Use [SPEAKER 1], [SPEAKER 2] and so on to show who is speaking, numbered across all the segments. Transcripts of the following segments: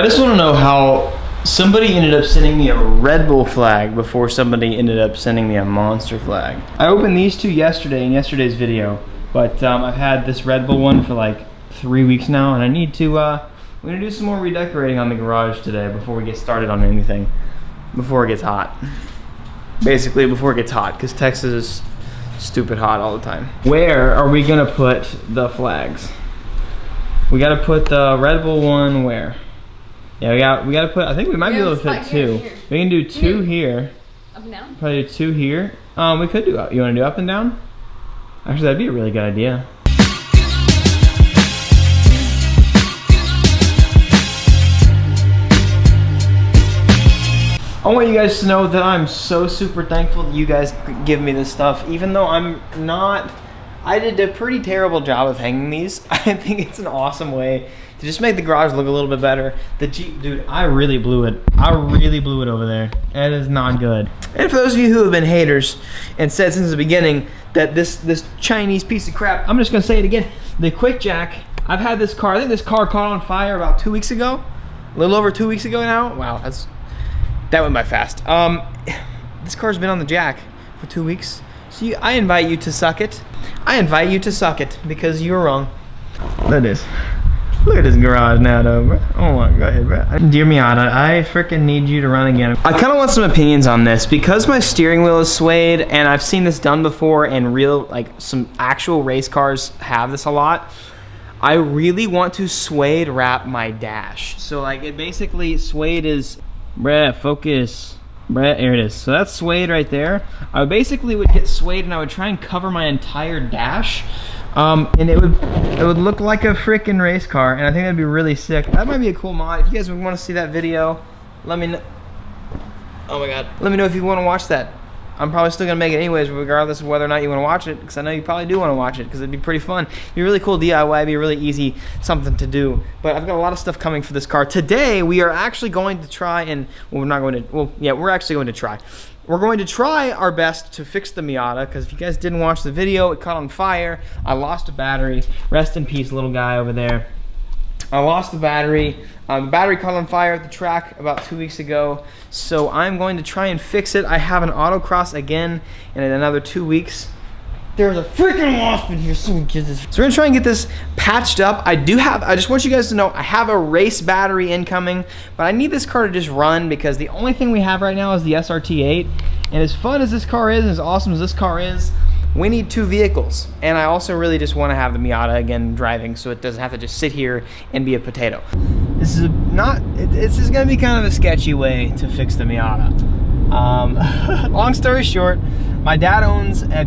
[SPEAKER 1] just want to know how somebody ended up sending me a Red Bull flag before somebody ended up sending me a Monster flag. I opened these two yesterday in yesterday's video, but I've had this Red Bull one for like 3 weeks now, and I need to, we're gonna do some more redecorating on the garage today before we get started on anything, before it gets hot. Basically, before it gets hot, because Texas is stupid hot all the time. Where are we gonna put the flags? We gotta put the Red Bull one where? Yeah, we gotta put, I think we might be able to fit two. We can do two here.
[SPEAKER 2] Up and down?
[SPEAKER 1] Probably do two here. We could do, you wanna do up and down? Actually, that'd be a really good idea. I want you guys to know that I'm so super thankful that you guys give me this stuff, even though I did a pretty terrible job of hanging these. I think it's an awesome way to just make the garage look a little bit better. The Jeep, dude, I really blew it. I really blew it over there. It is not good. And for those of you who have been haters and said since the beginning that this Chinese piece of crap, I'm just gonna say it again, the Quick Jack, I've had this car, I think this car caught on fire about 2 weeks ago. A little over 2 weeks ago now. Wow, that went by fast. This car's been on the jack for 2 weeks. So I invite you to suck it. I invite you to suck it because you were wrong. Look at this. Look at this garage now though, bro. Oh my god, bro. Dear Miata, I freaking need you to run again. I kind of want some opinions on this because my steering wheel is suede and I've seen this done before and some actual race cars have this a lot. I really want to suede wrap my dash. So like it basically, suede is, bruh, focus. Bruh, here it is. So that's suede right there. I basically would get suede and I would try and cover my entire dash. And it would look like a freaking race car, and I think that'd be really sick. That might be a cool mod. If you guys would want to see that video, let me know. Oh my god. Let me know if you want to watch that. I'm probably still gonna make it anyways, regardless of whether or not you want to watch it, because I know you probably do want to watch it, because it'd be pretty fun. It'd be a really cool DIY, it'd be really easy something to do. But I've got a lot of stuff coming for this car. Today, we are actually going to try and, well, we're not going to, well, yeah, we're actually going to try. We're going to try our best to fix the Miata, because if you guys didn't watch the video, it caught on fire. I lost a battery. Rest in peace, little guy over there. I lost the battery. The battery caught on fire at the track about 2 weeks ago, so I'm going to try and fix it. I have an autocross again in another 2 weeks. There's a freaking wasp in here. So we're gonna try and get this patched up. I just want you guys to know I have a race battery incoming, but I need this car to just run because the only thing we have right now is the SRT8. And as fun as this car is, and as awesome as this car is, we need 2 vehicles. And I also really just want to have the Miata again driving so it doesn't have to just sit here and be a potato. This is gonna be kind of a sketchy way to fix the Miata. Long story short, my dad owns a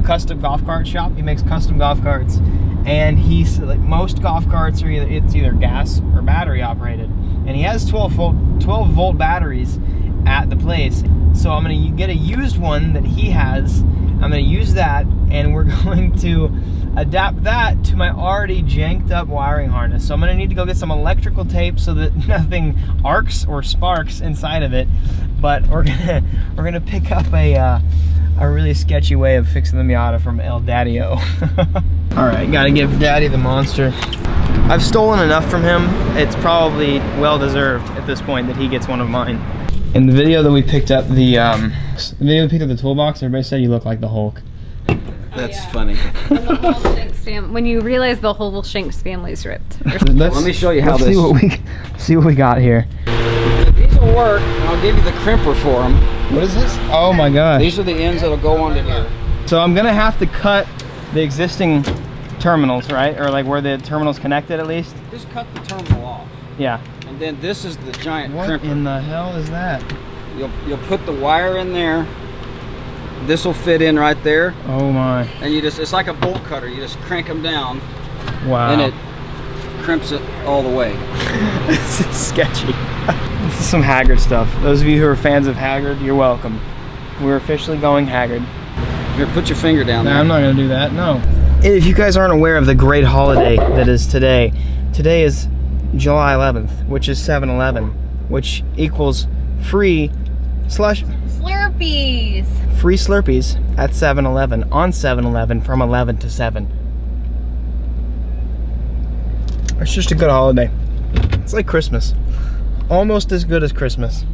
[SPEAKER 1] custom golf cart shop. He makes custom golf carts, and he's like, most golf carts are either gas or battery operated, and he has 12 volt batteries at the place. So I'm gonna get a used one that he has. I'm gonna use that, and we're going to adapt that to my already janked up wiring harness. So I'm gonna need to go get some electrical tape so that nothing arcs or sparks inside of it. But we're gonna pick up a really sketchy way of fixing the Miata from El Daddy-O. All right, gotta give Daddy the Monster. I've stolen enough from him. It's probably well deserved at this point that he gets one of mine. In the video that we picked up the toolbox, everybody said you look like the Hulk.
[SPEAKER 3] That's funny.
[SPEAKER 2] When you realize the whole Shanks family's ripped.
[SPEAKER 3] Let me show you how this.
[SPEAKER 1] See what we got here.
[SPEAKER 3] These will work. I'll give you the crimper for them.
[SPEAKER 1] What is this? Oh my god.
[SPEAKER 3] These are the ends that'll go onto here.
[SPEAKER 1] So I'm gonna have to cut the existing terminals, right? Or like where the terminals connected at least.
[SPEAKER 3] Just cut the terminal off.
[SPEAKER 1] Yeah.
[SPEAKER 3] And then this is the giant
[SPEAKER 1] crimper. What in the hell is that?
[SPEAKER 3] You'll put the wire in there. This will fit in right there.
[SPEAKER 1] Oh my.
[SPEAKER 3] And it's like a bolt cutter. You just crank them down.
[SPEAKER 1] Wow.
[SPEAKER 3] And it crimps it all the way.
[SPEAKER 1] This is sketchy. This is some Haggard stuff. Those of you who are fans of Haggard, you're welcome. We're officially going Haggard.
[SPEAKER 3] Here, put your finger down there.
[SPEAKER 1] I'm not gonna do that, no. If you guys aren't aware of the great holiday that is today, today is July 11th, which is 7-Eleven, which equals free
[SPEAKER 2] Slurpees.
[SPEAKER 1] Free Slurpees at 7-Eleven, on 7-Eleven from 11 to 7. It's just a good holiday. It's like Christmas. Almost as good as Christmas.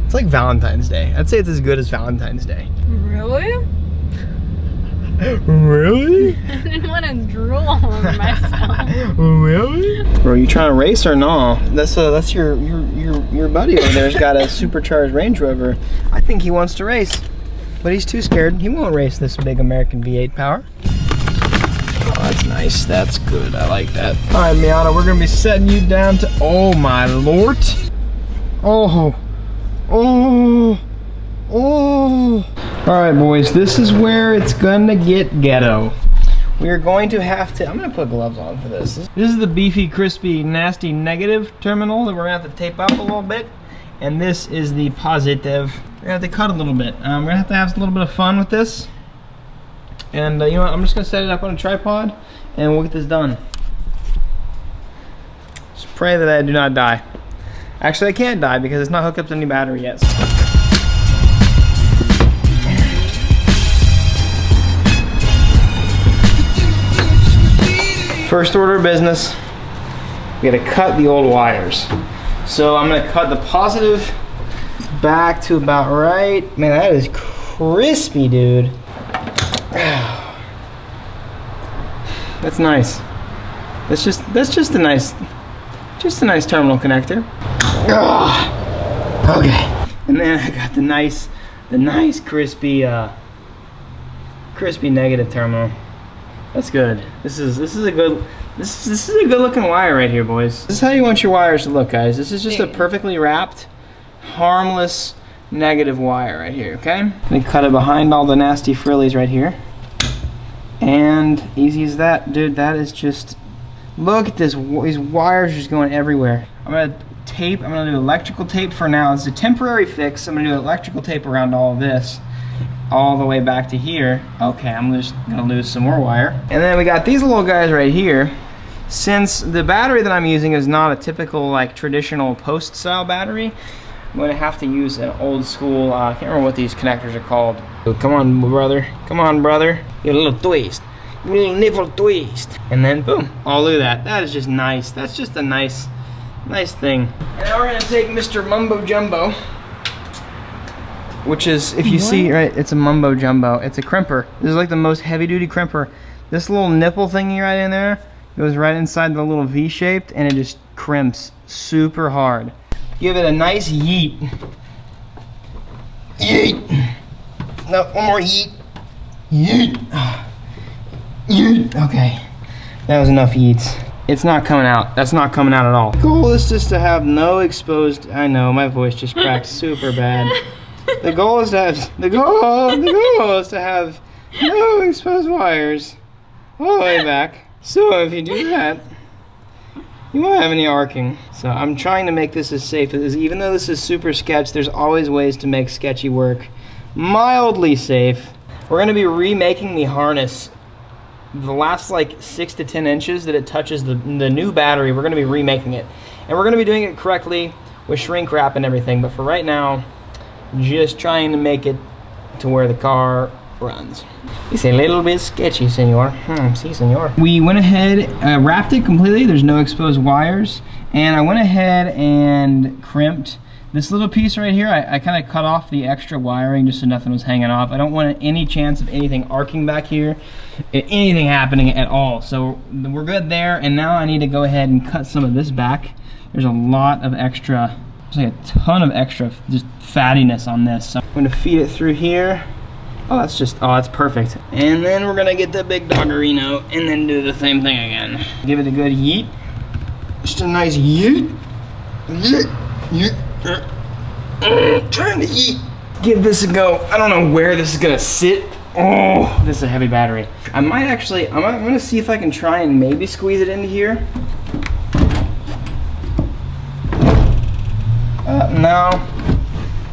[SPEAKER 1] It's like Valentine's Day. I'd say it's as good as Valentine's Day.
[SPEAKER 2] Really?
[SPEAKER 1] Really?
[SPEAKER 2] I didn't want to drool all over myself.
[SPEAKER 1] Really? Bro, you trying to race or no? That's your buddy over there's got a supercharged Range Rover. I think he wants to race, but he's too scared. He won't race this big American V8 power. Oh, that's nice. That's good. I like that. All right, Miata, we're gonna be setting you down to. Oh my lord. Oh. Oh. Oh. All right, boys, this is where it's gonna get ghetto. We are going to have to, I'm gonna put gloves on for this. This is the beefy, crispy, nasty negative terminal that we're gonna have to tape up a little bit. And this is the positive. We're gonna have to cut a little bit. We're gonna have to have a little bit of fun with this. And you know what, I'm just gonna set it up on a tripod and we'll get this done. Just pray that I do not die. Actually, I can't die because it's not hooked up to any battery yet. First order of business, we gotta cut the old wires. So I'm gonna cut the positive back to about right. Man, that is crispy, dude. That's nice. That's just a nice terminal connector. Okay. And then I got the nice crispy negative terminal. That's good. This is a good looking wire right here, boys. This is how you want your wires to look, guys. This is just a perfectly wrapped, harmless negative wire right here, okay? We cut it behind all the nasty frillies right here. And easy as that, dude. That is just, look at this, these wires just going everywhere. I'm gonna do electrical tape for now. It's a temporary fix. I'm gonna do electrical tape around all of this, all the way back to here. Okay, I'm just gonna lose some more wire. And then we got these little guys right here. Since the battery that I'm using is not a typical like traditional post style battery, I'm gonna have to use an old school, I can't remember what these connectors are called. So come on, brother. Come on, brother. Get a little twist. A little nipple twist. And then boom, oh look at that. That is just nice. That's just a nice thing. And now we're gonna take Mr. Mumbo Jumbo, which is, if you see, right, it's a Mumbo Jumbo. It's a crimper. This is like the most heavy-duty crimper. This little nipple thingy right in there goes right inside the little V-shaped, and it just crimps super hard. Give it a nice yeet. Yeet. No, one more yeet. Yeet. Yeet. Okay, that was enough yeets. It's not coming out. That's not coming out at all. The goal is just to have no exposed, I know, my voice just cracked super bad. The goal is to have the goal is to have no exposed wires all the way back. So if you do that, you won't have any arcing. So I'm trying to make this as safe as, even though this is super sketch, there's always ways to make sketchy work mildly safe. We're gonna be remaking the harness. The last like 6 to 10 inches that it touches the new battery, we're gonna be remaking it. And we're gonna be doing it correctly with shrink wrap and everything, but for right now, just trying to make it to where the car runs. It's a little bit sketchy, senor. Si, senor. We went ahead, wrapped it completely. There's no exposed wires. And I went ahead and crimped this little piece right here. I kind of cut off the extra wiring just so nothing was hanging off. I don't want any chance of anything arcing back here, anything happening at all. So we're good there. And now I need to go ahead and cut some of this back. There's a lot of extra, there's like a ton of extra just fattiness on this. So I'm gonna feed it through here. Oh, that's just, oh, that's perfect. And then we're gonna get the big doggerino and then do the same thing again. Give it a good yeet. Just a nice yeet. Yeet, yeet. Trying to yeet. Give this a go. I don't know where this is gonna sit. Oh, this is a heavy battery. I'm gonna see if I can try and maybe squeeze it into here. No,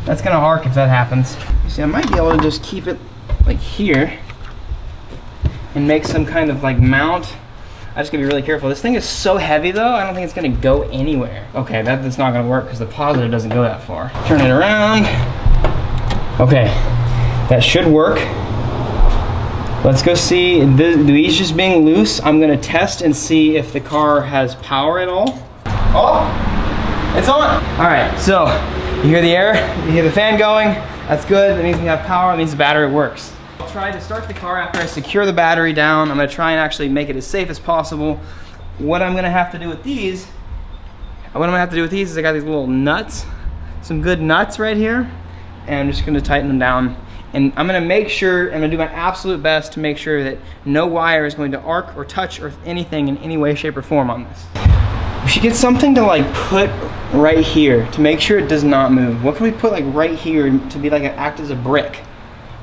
[SPEAKER 1] that's gonna arc if that happens. You see, I might be able to just keep it like here and make some kind of like mount. I just gotta be really careful. This thing is so heavy though, I don't think it's gonna go anywhere. Okay, that's not gonna work because the positive doesn't go that far. Turn it around. Okay, that should work. Let's go see, do these just being loose? I'm gonna test and see if the car has power at all. Oh, it's on. All right, so you hear the air, you hear the fan going. That's good, that means we have power, that means the battery works. I'll try to start the car after I secure the battery down. I'm gonna try and actually make it as safe as possible. What I'm gonna have to do with these, is I got these little nuts, some good nuts right here, and I'm just gonna tighten them down. And I'm gonna make sure, I'm gonna do my absolute best to make sure that no wire is going to arc or touch or anything in any way, shape, or form on this. We should get something to like put right here to make sure it does not move. What can we put like right here to be like act as a brick?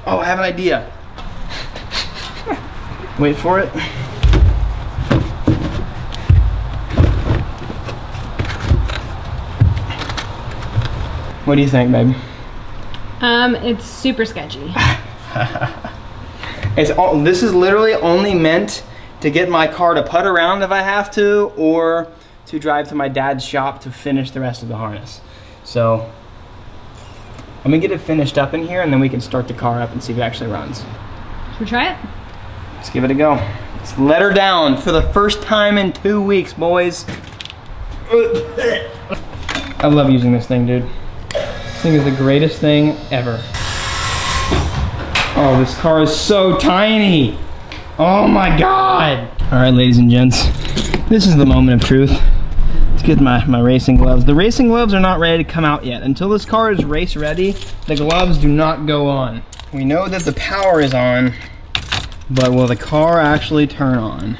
[SPEAKER 1] Oh, I have an idea. Wait for it. What do you think, babe?
[SPEAKER 2] It's super sketchy.
[SPEAKER 1] This is literally only meant to get my car to put around if I have to, or to drive to my dad's shop to finish the rest of the harness. So I'm gonna get it finished up in here, and then we can start the car up and see if it actually runs.
[SPEAKER 2] Should we try it?
[SPEAKER 1] Let's give it a go. Let's let her down for the first time in 2 weeks, boys. I love using this thing, dude. This thing is the greatest thing ever. Oh, this car is so tiny. Oh my God. All right, ladies and gents, this is the moment of truth. Let's get my racing gloves. The racing gloves are not ready to come out yet. Until this car is race ready, the gloves do not go on. We know that the power is on, but will the car actually turn on?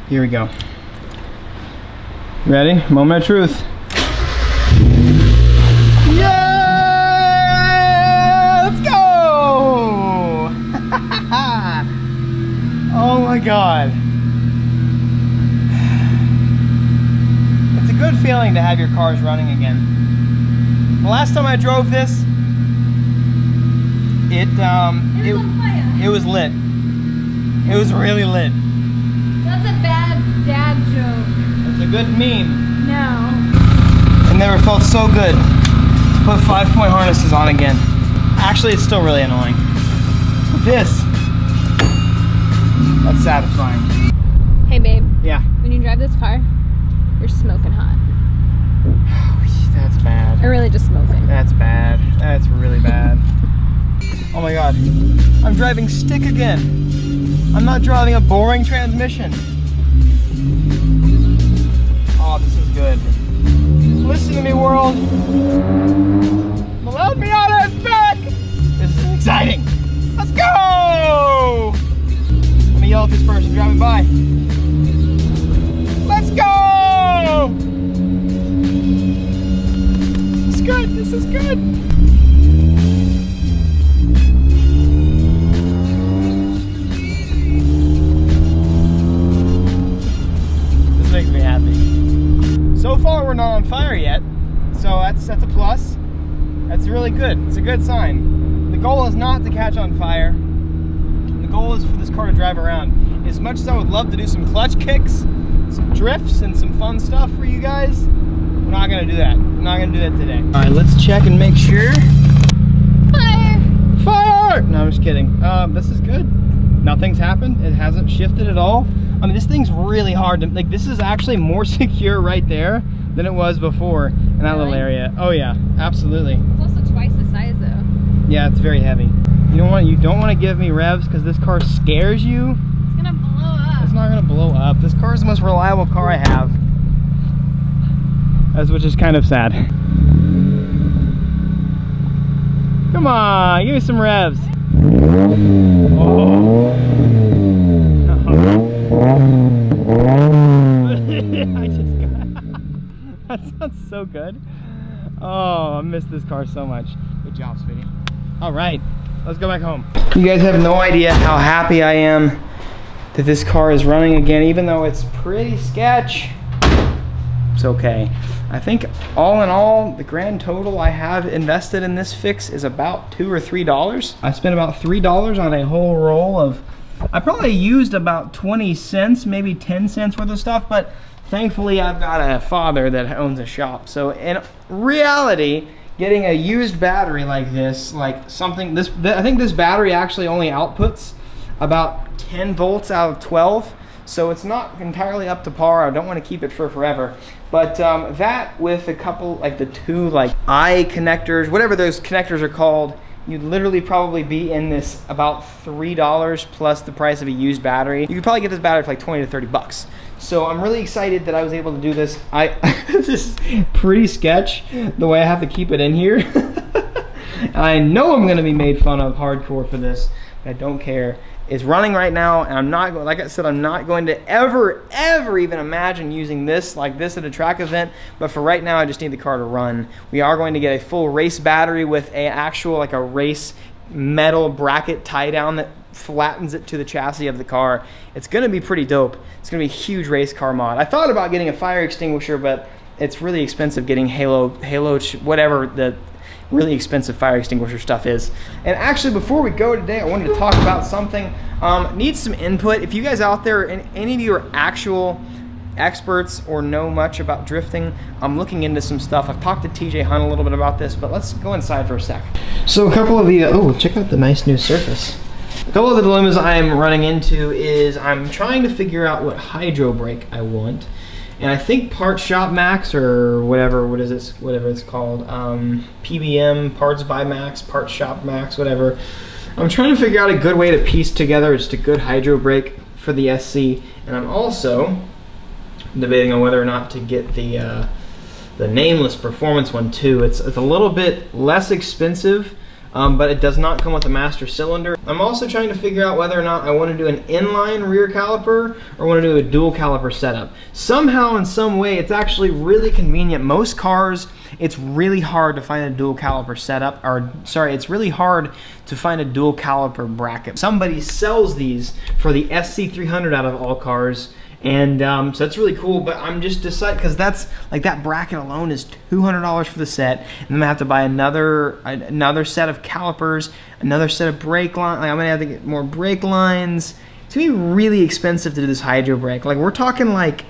[SPEAKER 1] Here we go. Ready? Moment of truth. Oh my God. It's a good feeling to have your cars running again. The last time I drove this, it was lit. It was really lit.
[SPEAKER 2] That's a bad dad joke.
[SPEAKER 1] It's a good meme.
[SPEAKER 2] No.
[SPEAKER 1] It never felt so good to put 5-point harnesses on again. Actually, it's still really annoying. This, that's satisfying.
[SPEAKER 2] Hey babe.
[SPEAKER 1] Yeah.
[SPEAKER 2] When you drive this car, you're smoking hot.
[SPEAKER 1] That's bad.
[SPEAKER 2] Or really just smoking.
[SPEAKER 1] That's bad. That's really bad. Oh my God. I'm driving stick again. I'm not driving a boring transmission. Oh, this is good. Listen to me, world. The Miata is back. This is exciting. Let's go! Let me yell at this person driving by. Let's go! This is good, this is good. This makes me happy. So far we're not on fire yet, so that's a plus. That's really good, it's a good sign. The goal is not to catch on fire. The goal is for this car to drive around. As much as I would love to do some clutch kicks, some drifts, and some fun stuff for you guys, we're not gonna do that. We're not gonna do that today. All right, let's check and make sure.
[SPEAKER 2] Fire!
[SPEAKER 1] Fire! No, I'm just kidding. This is good. Nothing's happened. It hasn't shifted at all. I mean, this thing's really hard to, like, this is actually more secure right there than it was before in that little area. Oh yeah, absolutely.
[SPEAKER 2] It's also twice the size though.
[SPEAKER 1] Yeah, it's very heavy. You don't want to give me revs because this car scares you.
[SPEAKER 2] It's gonna blow up.
[SPEAKER 1] It's not gonna blow up. This car is the most reliable car I have. Which is kind of sad. Come on, give me some revs. Oh. I just got that sounds so good. Oh, I miss this car so much. Good job, Smitty. All right, let's go back home. You guys have no idea how happy I am that this car is running again, even though it's pretty sketch. It's okay. I think all in all, the grand total I have invested in this fix is about $2 or $3. I spent about $3 on a whole roll of, I probably used about 20 cents, maybe 10 cents worth of stuff, but thankfully I've got a father that owns a shop. So in reality, getting a used battery like this, like something, I think this battery actually only outputs about 10 volts out of 12. So it's not entirely up to par. I don't want to keep it for forever. But that with a couple, like the two like eye connectors, whatever those connectors are called, you'd literally probably be in this about $3 plus the price of a used battery. You could probably get this battery for like 20 to 30 bucks. So I'm really excited that I was able to do this. This is pretty sketch, the way I have to keep it in here. I know I'm gonna be made fun of hardcore for this, but I don't care. It's running right now, and I'm not, like I said, I'm not going to ever even imagine using this like this at a track event, but for right now, I just need the car to run. We are going to get a full race battery with a actual, like a race metal bracket tie down that flattens it to the chassis of the car. It's gonna be pretty dope. It's gonna be a huge race car mod. I thought about getting a fire extinguisher, but it's really expensive getting whatever the really expensive fire extinguisher stuff is. And actually, before we go today, I wanted to talk about something. Need some input. If you guys out there, and any of you are actual experts or know much about drifting, I'm looking into some stuff. I've talked to TJ Hunt a little bit about this, but let's go inside for a sec. So a couple of the, oh, check out the nice new Surface. A couple of the dilemmas I'm running into is I'm trying to figure out what hydro brake I want. And I think Parts Shop Max or whatever, whatever it's called, PBM, Parts by Max, Parts Shop Max, whatever. I'm trying to figure out a good way to piece together just a good hydro brake for the SC. And I'm also debating on whether or not to get the nameless performance one too. It's a little bit less expensive, but it does not come with a master cylinder. I'm also trying to figure out whether or not I want to do an inline rear caliper or want to do a dual caliper setup. Somehow, in some way, it's actually really convenient. Most cars, it's really hard to find a dual caliper setup, or sorry, it's really hard to find a dual caliper bracket. Somebody sells these for the SC300 out of all cars. And so that's really cool, but I'm just deciding, because that's like that bracket alone is $200 for the set, and I'm gonna have to buy another set of calipers, another set of brake lines. Like, I'm gonna have to get more brake lines. It's gonna be really expensive to do this hydro brake. Like, we're talking like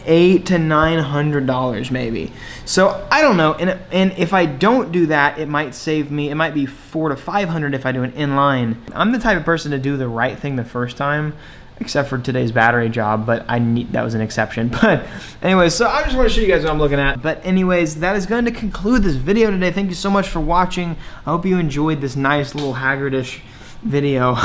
[SPEAKER 1] $800 to $900 maybe. So I don't know, and if I don't do that, it might save me. It might be $400 to $500 if I do an inline. I'm the type of person to do the right thing the first time, except for today's battery job, but that was an exception. But anyways, so I just want to show you guys what I'm looking at. But anyways, that is going to conclude this video today. Thank you so much for watching. I hope you enjoyed this nice little Haggardish video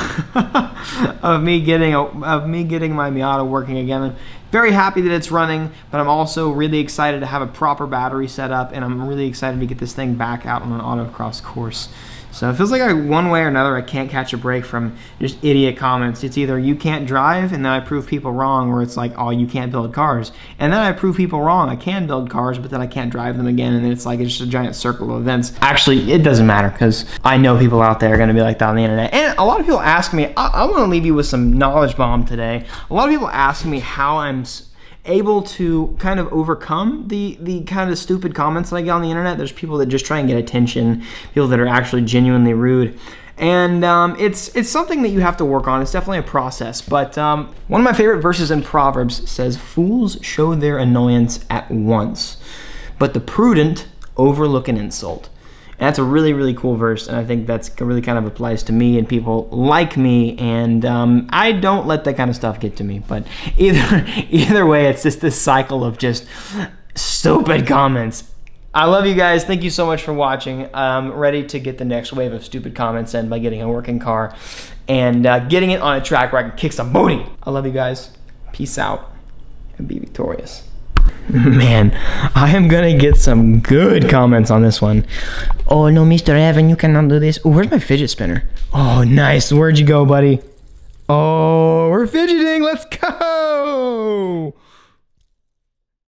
[SPEAKER 1] of me getting my Miata working again. I'm very happy that it's running, but I'm also really excited to have a proper battery set up, and I'm really excited to get this thing back out on an autocross course. So it feels like one way or another I can't catch a break from just idiot comments. It's either you can't drive and then I prove people wrong, or it's like, oh, you can't build cars. And then I prove people wrong. I can build cars, but then I can't drive them again. And then it's like, it's just a giant circle of events. Actually, it doesn't matter, because I know people out there are going to be like that on the internet. And a lot of people ask me, I want to leave you with some knowledge bomb today. A lot of people ask me how I'm able to kind of overcome the kind of stupid comments that I get on the internet. There's people that just try and get attention, people that are actually genuinely rude. And it's something that you have to work on. It's definitely a process. But one of my favorite verses in Proverbs says, "Fools show their annoyance at once, but the prudent overlook an insult." And that's a really, really cool verse, and I think that's really kind of applies to me and people like me, and I don't let that kind of stuff get to me. But either way, it's just this cycle of just stupid comments. I love you guys. Thank you so much for watching. I'm ready to get the next wave of stupid comments in by getting a working car and getting it on a track where I can kick some booty. I love you guys. Peace out and be victorious. Man, I am gonna get some good comments on this one. Oh no, Mr. Evan, you cannot do this. Oh, where's my fidget spinner? Oh, nice. Where'd you go, buddy? Oh, we're fidgeting. Let's go.